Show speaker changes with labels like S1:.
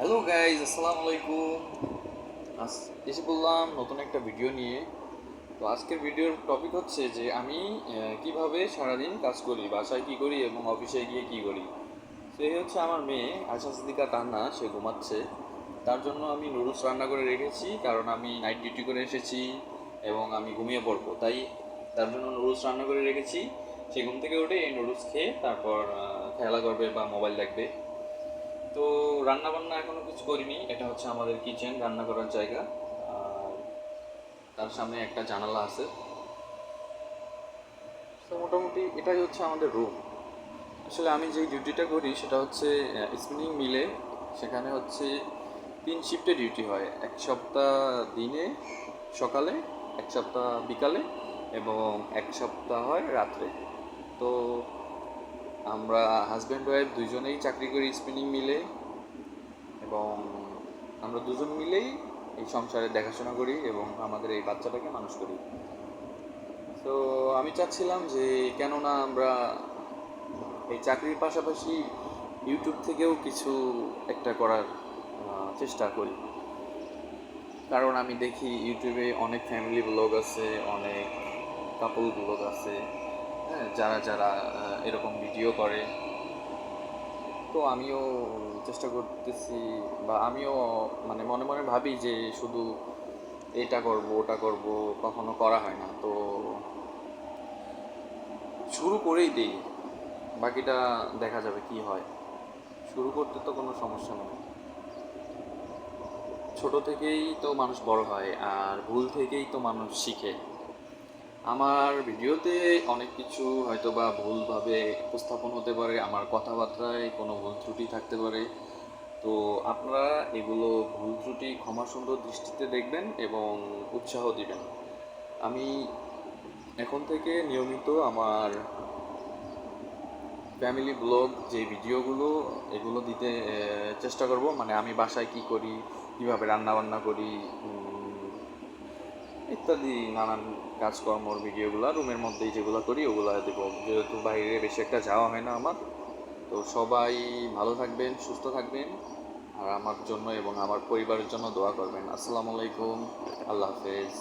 S1: Hello guys, আসসালামু আলাইকুম। আজ এসে বললাম নতুন একটা ভিডিও নিয়ে। তো আজকের ভিডিওর টপিক হচ্ছে যে আমি কিভাবে সারাদিন কাজ করি, বাসায় কী করি এবং অফিসে গিয়ে কী করি। তো এই হচ্ছে আমার মেয়ে আয়শা সিদ্দিকা তান্না, সে ঘুমাচ্ছে। তার জন্য আমি নুডলস রান্না করে রেখেছি, কারণ আমি নাইট ডিউটি করে এসেছি এবং আমি ঘুমিয়ে পড়বো, তাই তার জন্য নুডলস রান্না করে রেখেছি। সে ঘুম থেকে উঠে এই নুডলস খেয়ে তারপর খেলা করবে বা মোবাইল দেখবে। তো রান্না বান্না এখনো কিছু করিনি। এটা হচ্ছে আমাদের কিচেন, রান্না করার জায়গা। আর তার সামনে একটা জানালা আছে। তো মোটামুটি এটাই হচ্ছে আমাদের রুম। আসলে আমি যেই ডিউটিটা করি সেটা হচ্ছে স্পিনিং মিলে। সেখানে হচ্ছে 3 শিফটে ডিউটি হয়, 1 সপ্তাহ দিনে সকালে, 1 সপ্তাহ বিকালে এবং 1 সপ্তাহ হয় রাত্রে। তো আমরা হাজব্যান্ড ওয়াইফ দুইজনেই চাকরি করি স্পিনিং মিলে, এবং আমরা দুজন মিলেই এই সংসারে দেখাশোনা করি এবং আমাদের এই বাচ্চাটাকে মানুষ করি। তো আমি চাচ্ছিলাম যে কেননা আমরা এই চাকরির পাশাপাশি ইউটিউব থেকেও কিছু একটা করার চেষ্টা করি। কারণ আমি দেখি ইউটিউবে অনেক ফ্যামিলি ব্লগ আছে, অনেক কাপল ব্লগ আছে, হ্যাঁ, যারা যারা এরকম ভিডিও করে। তো আমিও চেষ্টা করতেছি, বা আমিও মানে মনে মনে ভাবি যে শুধু এটা করব ওটা করব, কখনো করা হয় না। তো শুরু করেই দিই, বাকিটা দেখা যাবে কি হয়। শুরু করতে তো কোনো সমস্যা নেই। ছোট থেকেই তো মানুষ বড় হয়, আর ভুল থেকেই তো মানুষ শিখে। আমার ভিডিওতে অনেক কিছু হয়তো বা ভুলভাবে উপস্থাপন হতে পারে, আমার কথাবার্তায় কোনো ভুল ত্রুটি থাকতে পারে। তো আপনারা এগুলো ভুল ত্রুটি ক্ষমা সুন্দর দৃষ্টিতে দেখবেন এবং উৎসাহ দিবেন। আমি এখন থেকে নিয়মিত আমার ফ্যামিলি ব্লগ যে ভিডিওগুলো, এগুলো দিতে চেষ্টা করব। মানে আমি বাসায় কি করি, কীভাবে রান্নাবান্না করি, ইত্যাদি নানান কাজকর্মর ভিডিওগুলো রুমের মধ্যেই যেগুলো করি ওগুলো দেবো, যেহেতু বাইরে বেশি একটা যাওয়া হয় না আমার। তো সবাই ভালো থাকবেন, সুস্থ থাকবেন, আর আমার জন্য এবং আমার পরিবারের জন্য দোয়া করবেন। আসসালামু আলাইকুম, আল্লাহ হাফেজ।